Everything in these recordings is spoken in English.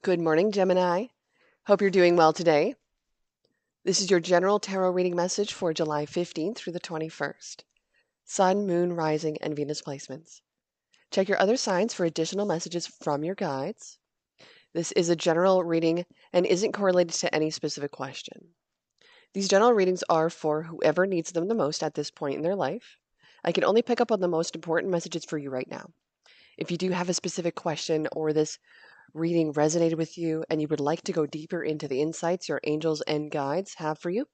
Good morning, Gemini. Hope you're doing well today. This is your general tarot reading message for July 15th through the 21st. Sun, Moon, Rising, and Venus placements. Check your other signs for additional messages from your guides. This is a general reading and isn't correlated to any specific question. These general readings are for whoever needs them the most at this point in their life. I can only pick up on the most important messages for you right now. If you do have a specific question or this reading resonated with you and you would like to go deeper into the insights your angels and guides have for you,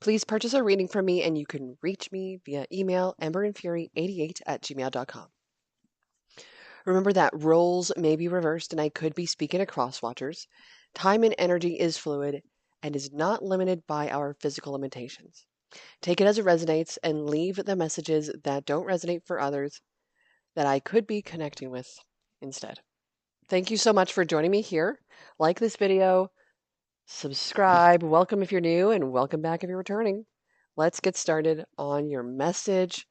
please purchase a reading from me and you can reach me via email emberandfury88@gmail.com. Remember that roles may be reversed and I could be speaking to crosswatchers. Time and energy is fluid and is not limited by our physical limitations. Take it as it resonates and leave the messages that don't resonate for others that I could be connecting with instead. Thank you so much for joining me here. Like this video, subscribe, welcome if you're new, and welcome back if you're returning. Let's get started on your message,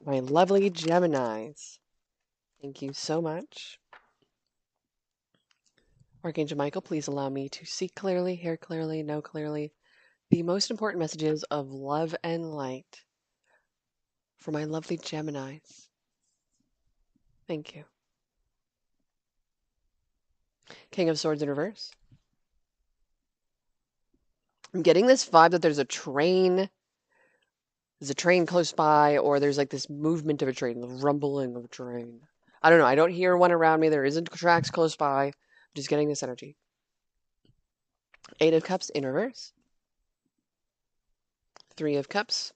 my lovely Geminis. Thank you so much. Archangel Michael, please allow me to see clearly, hear clearly, know clearly the most important messages of love and light for my lovely Geminis. Thank you. King of Swords in reverse. I'm getting this vibe that there's a train close by, or there's like this movement of a train, the rumbling of a train. I don't know. I don't hear one around me. There isn't tracks close by. I'm just getting this energy. Eight of Cups in reverse. Three of Cups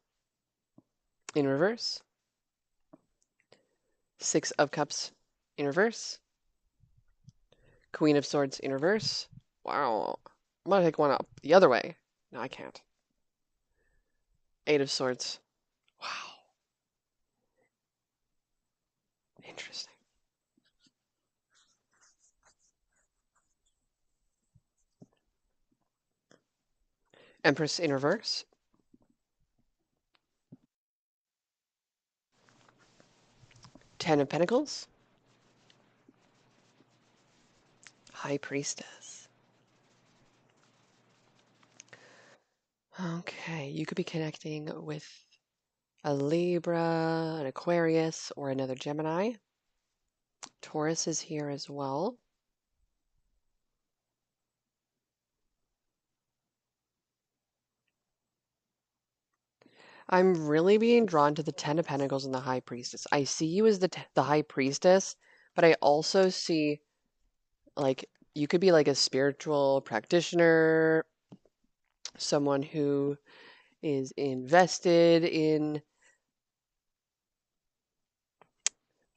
in reverse. Six of Cups in reverse. Queen of Swords in reverse. Wow. I'm going to take one up the other way. No, I can't. Eight of Swords. Wow. Interesting. Empress in reverse. Ten of Pentacles. High Priestess. Okay, you could be connecting with a Libra, an Aquarius, or another Gemini. Taurus is here as well. I'm really being drawn to the Ten of Pentacles and the High Priestess. I see you as the High Priestess, but I also see, like, you could be like a spiritual practitioner, someone who is invested in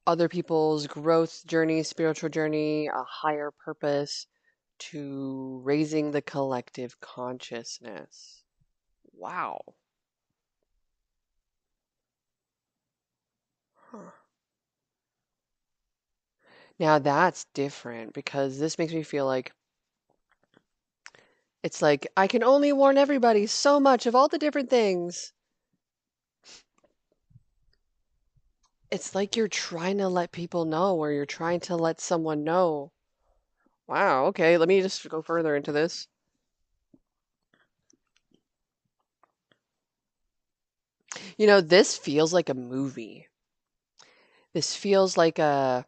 other people's growth journey, spiritual journey, a higher purpose to raising the collective consciousness. Wow. Huh. Now that's different because this makes me feel like it's like I can only warn everybody so much of all the different things. It's like you're trying to let people know, or you're trying to let someone know. Wow, okay, let me just go further into this. You know, this feels like a movie. This feels like a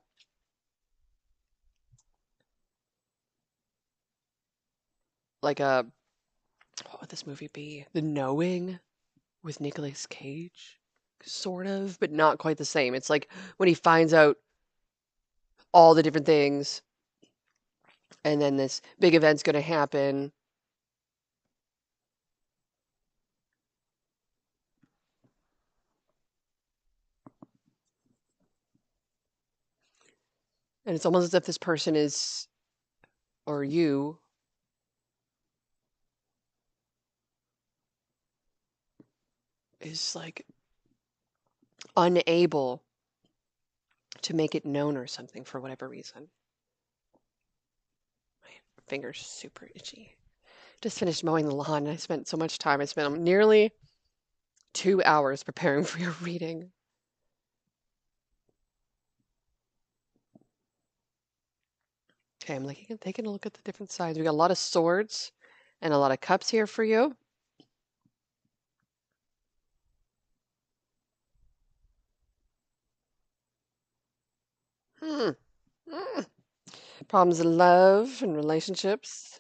what would this movie be? The Knowing with Nicolas Cage, sort of, but not quite the same. It's like when he finds out all the different things, and then this big event's going to happen. And it's almost as if this person is, or you, is like unable to make it known or something for whatever reason. My finger's super itchy. Just finished mowing the lawn and I spent so much time. I spent nearly 2 hours preparing for your reading. Okay, I'm taking a look at the different sides. We got a lot of swords and a lot of cups here for you. Hmm. Mm. Problems in love and relationships.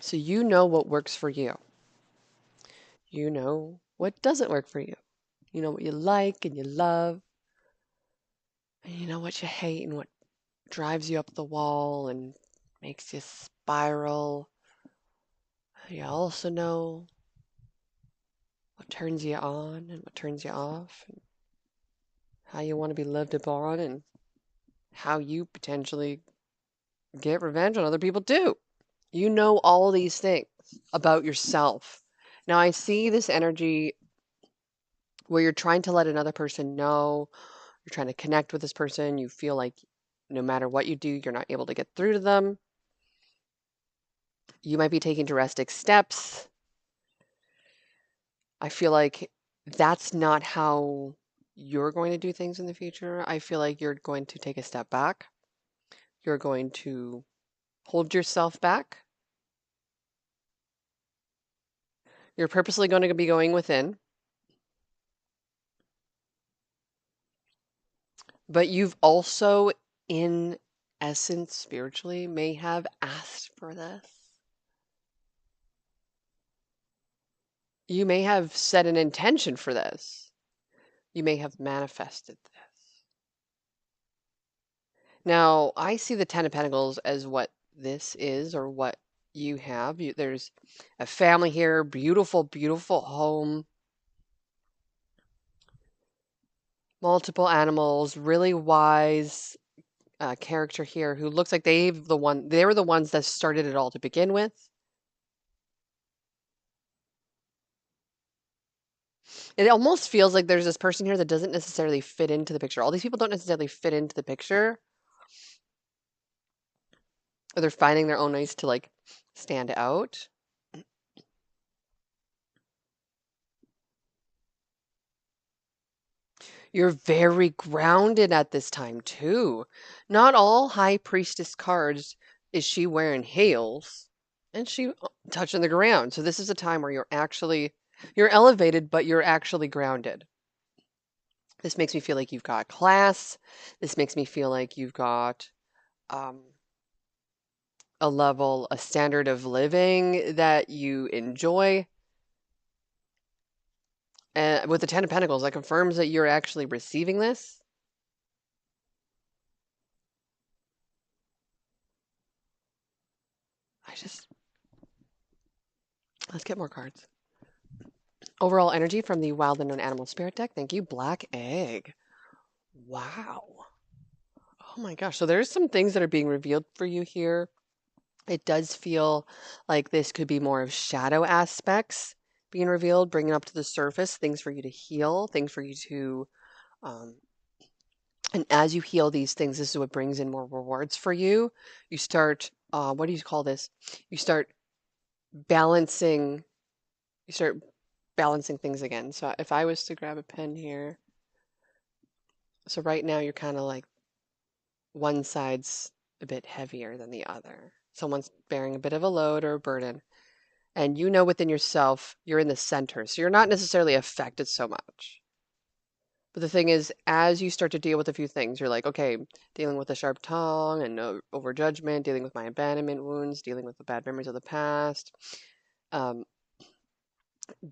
So you know what works for you. You know what doesn't work for you. You know what you like and you love. And you know what you hate and what drives you up the wall and makes you spiral. You also know what turns you on and what turns you off, and how you want to be loved upon, and how you potentially get revenge on other people too. You know all these things about yourself. Now, I see this energy where you're trying to let another person know, you're trying to connect with this person, you feel like no matter what you do, you're not able to get through to them. You might be taking drastic steps. I feel like that's not how you're going to do things in the future. I feel like you're going to take a step back. You're going to hold yourself back. You're purposely going to be going within, but you've also, in essence, spiritually, may have asked for this. You may have set an intention for this. You may have manifested this. Now, I see the Ten of Pentacles as what this is or what you have. There's a family here, beautiful, beautiful home, multiple animals, really wise character here who looks like they were the ones that started it all to begin with. It almost feels like there's this person here that doesn't necessarily fit into the picture. All these people don't necessarily fit into the picture, or they're finding their own ways to like stand out. You're very grounded at this time too. Not all high priestess cards is she wearing heels and she touching the ground. So this is a time where you're elevated, but you're actually grounded. This makes me feel like you've got class. This makes me feel like you've got um, a standard of living that you enjoy. And with the Ten of Pentacles, that confirms that you're actually receiving this. I just, let's get more cards. Overall energy from the Wild Unknown Animal Spirit deck. Thank you. Black Egg. Wow. Oh my gosh. So there's some things that are being revealed for you here. It does feel like this could be more of shadow aspects being revealed, bringing up to the surface, things for you to heal, things for you to, um, and as you heal these things, this is what brings in more rewards for you. You start, what do you call this? You start balancing, you start balancing things again. So if I was to grab a pen here, so right now you're kind of like one side's a bit heavier than the other. Someone's bearing a bit of a load or a burden. And you know within yourself, you're in the center. So you're not necessarily affected so much. But the thing is, as you start to deal with a few things, you're like, okay, dealing with a sharp tongue and over judgment, dealing with my abandonment wounds, dealing with the bad memories of the past, um,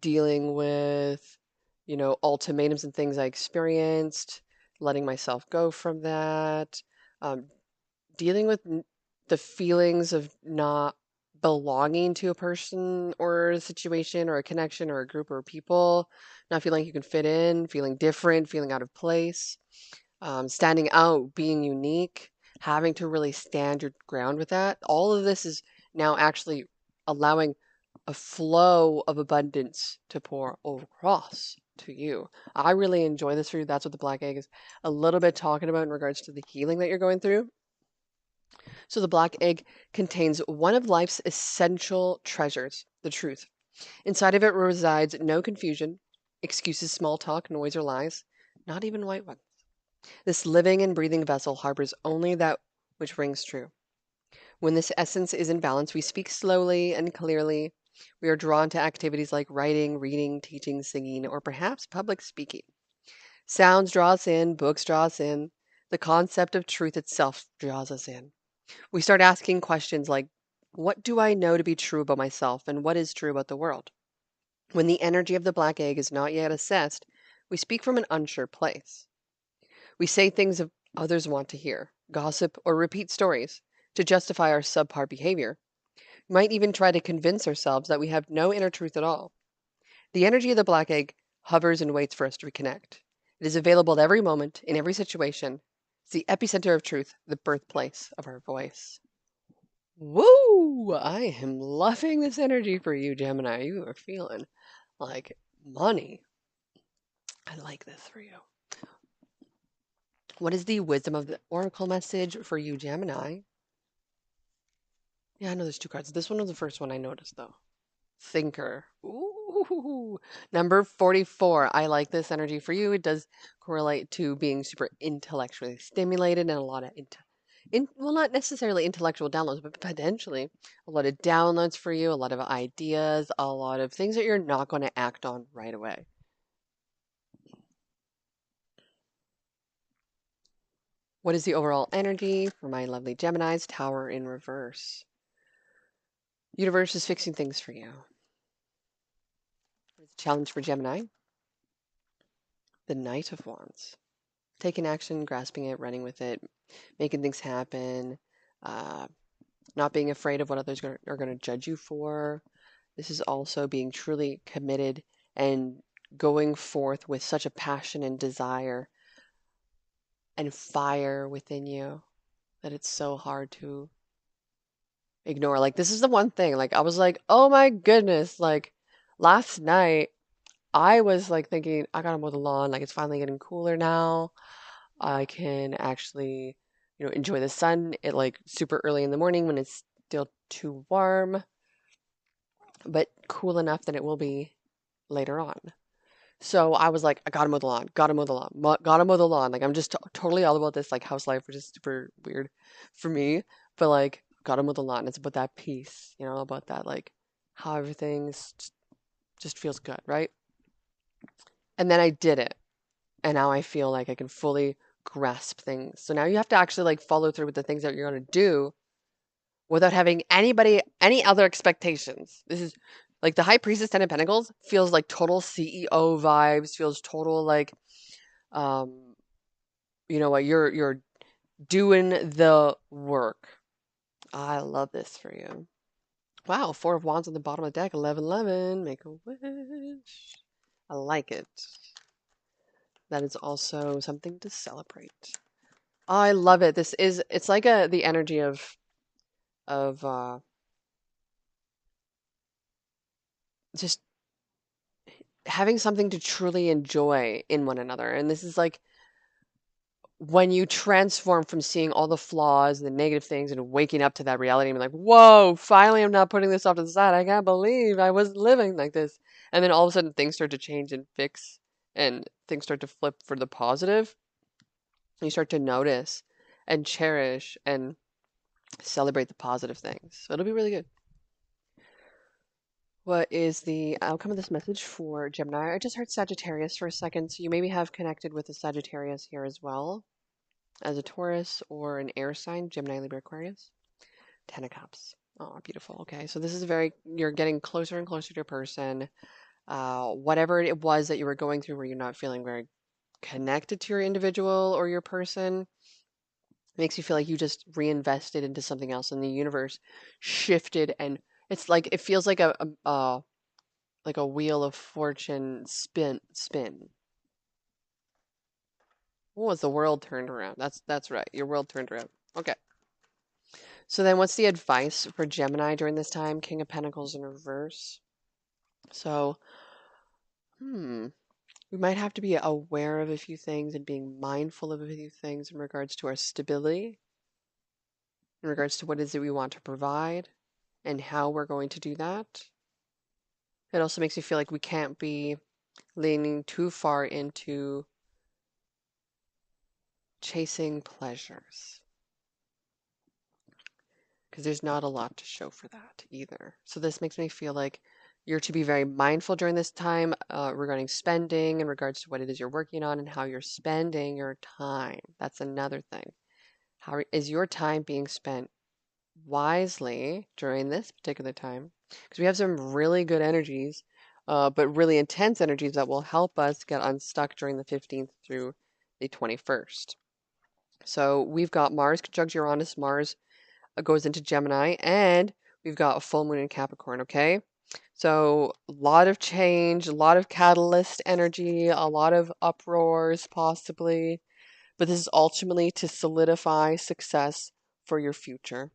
dealing with, ultimatums and things I experienced, letting myself go from that, um, dealing with the feelings of not belonging to a person or a situation or a connection or a group or people, not feeling like you can fit in, feeling different, feeling out of place, standing out, being unique, having to really stand your ground with that. All of this is now actually allowing a flow of abundance to pour across to you. I really enjoy this for you. That's what the black egg is a little bit talking about in regards to the healing that you're going through. So the black egg contains one of life's essential treasures, the truth. Inside of it resides no confusion, excuses, small talk, noise, or lies, not even white ones. This living and breathing vessel harbors only that which rings true. When this essence is in balance, we speak slowly and clearly. We are drawn to activities like writing, reading, teaching, singing, or perhaps public speaking. Sounds draw us in, books draw us in. The concept of truth itself draws us in. We start asking questions like, what do I know to be true about myself, and what is true about the world? When the energy of the black egg is not yet assessed, we speak from an unsure place. We say things that others want to hear, gossip, or repeat stories to justify our subpar behavior. We might even try to convince ourselves that we have no inner truth at all. The energy of the black egg hovers and waits for us to reconnect. It is available at every moment, in every situation. It's the epicenter of truth, the birthplace of our voice. Woo! I am loving this energy for you, Gemini. You are feeling like money. I like this for you. What is the wisdom of the oracle message for you, Gemini? Yeah, I know there's two cards. This one was the first one I noticed, though. Thinker. Ooh. Number 44. I like this energy for you. It does correlate to being super intellectually stimulated and a lot of well, not necessarily intellectual downloads, but potentially a lot of downloads for you, a lot of ideas, a lot of things that you're not going to act on right away. What is the overall energy for my lovely Geminis? Tower in reverse. Universe is fixing things for you. It's a challenge for Gemini. The Knight of Wands. Taking action, grasping it, running with it, making things happen, not being afraid of what others are going to judge you for. This is also being truly committed and going forth with such a passion and desire and fire within you that it's so hard to ignore. Like, this is the one thing. Like, I was like, oh my goodness. Like, last night, I was like thinking, I gotta mow the lawn. Like, it's finally getting cooler now. I can actually, enjoy the sun at like super early in the morning when it's still too warm, but cool enough that it will be later on. So I was like, I gotta mow the lawn, gotta mow the lawn, gotta mow the lawn. Like, I'm just totally all about this like house life, which is super weird for me. But like, gotta mow the lawn. It's about that peace, about that like how everything's just feels good, right? And then I did it, and now I feel like I can fully grasp things. So now you have to actually like follow through with the things that you're gonna do without having any other expectations. This is like the High Priestess Ten of Pentacles feels like total CEO vibes, feels total like you know what, you're doing the work. I love this for you. Wow, Four of Wands on the bottom of the deck, 1111, make a wish. I like it. That is also something to celebrate. I love it. It's like the energy of just having something to truly enjoy in one another. And this is like when you transform from seeing all the flaws and the negative things and waking up to that reality and be like, whoa, finally I'm not putting this off to the side. I can't believe I was living like this. And then all of a sudden things start to change and fix and things start to flip for the positive. You start to notice and cherish and celebrate the positive things. So it'll be really good. What is the outcome of this message for Gemini? I just heard Sagittarius for a second, so you maybe have connected with a Sagittarius here as well as a Taurus or an air sign, Gemini, Libra, Aquarius. Ten of Cups. Oh, beautiful. Okay, so this is you're getting closer and closer to your person. Whatever it was that you were going through where you're not feeling very connected to your individual or your person, makes you feel like you just reinvested into something else and the universe shifted, and it's like it feels like a wheel of fortune spin. What was the world turned around? That's right. Your world turned around. Okay. So then what's the advice for Gemini during this time? King of Pentacles in reverse. So, we might have to be aware of a few things and being mindful of a few things in regards to our stability, in regards to what is it we want to provide and how we're going to do that. It also makes me feel like we can't be leaning too far into chasing pleasures, because there's not a lot to show for that either. So this makes me feel like you're to be very mindful during this time regarding spending in regards to what it is you're working on and how you're spending your time. That's another thing. How is your time being spent wisely during this particular time? Because we have some really good energies, but really intense energies that will help us get unstuck during the 15th through the 21st. So we've got Mars conjunct Uranus. Mars goes into Gemini, and we've got a full moon in Capricorn, okay? So a lot of change, a lot of catalyst energy, a lot of uproars possibly, but this is ultimately to solidify success for your future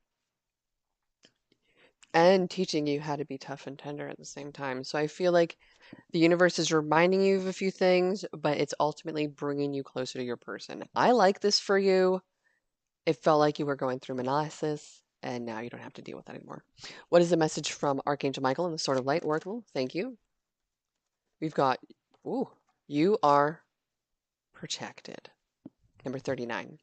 and teaching you how to be tough and tender at the same time. So I feel like the universe is reminding you of a few things, but it's ultimately bringing you closer to your person. I like this for you. It felt like you were going through analysis, and now you don't have to deal with that anymore. What is the message from Archangel Michael in the Sword of Light Oracle? Thank you. We've got, ooh, you are protected. Number 39.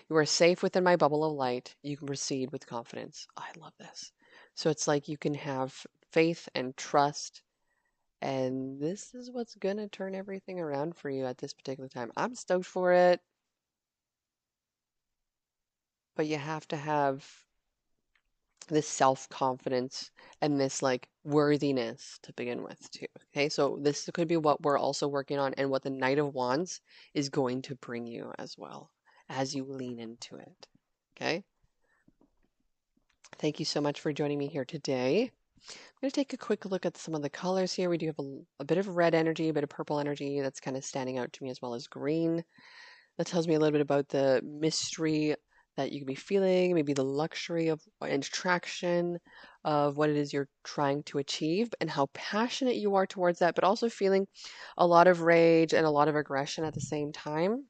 You are safe within my bubble of light. You can proceed with confidence. I love this. So it's like you can have faith and trust, and this is what's going to turn everything around for you at this particular time. I'm stoked for it, but you have to have this self-confidence and this like worthiness to begin with too. Okay, so this could be what we're also working on and what the Knight of Wands is going to bring you as well as you lean into it. Okay, thank you so much for joining me here today. I'm going to take a quick look at some of the colors here. We do have a bit of red energy, a bit of purple energy that's kind of standing out to me, as well as green. That tells me a little bit about the mystery that you can be feeling, maybe the luxury of and attraction of what it is you're trying to achieve and how passionate you are towards that, but also feeling a lot of rage and a lot of aggression at the same time.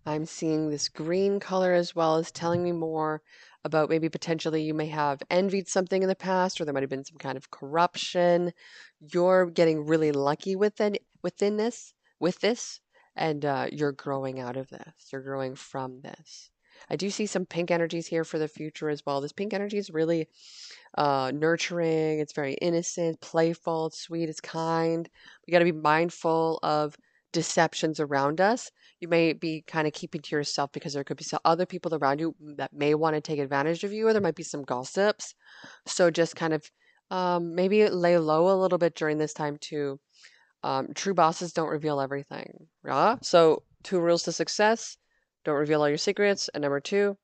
I'm seeing this green color as well as telling me more about maybe potentially you may have envied something in the past, or there might have been some kind of corruption. You're getting really lucky with this, and you're growing out of this. You're growing from this. I do see some pink energies here for the future as well. This pink energy is really nurturing. It's very innocent, playful, it's sweet, it's kind. We got to be mindful of deceptions around us. You may be kind of keeping to yourself because there could be some other people around you that may want to take advantage of you, or there might be some gossips. So just kind of maybe lay low a little bit during this time too. True bosses don't reveal everything. Yeah? So 2 rules to success: don't reveal all your secrets. And number 2,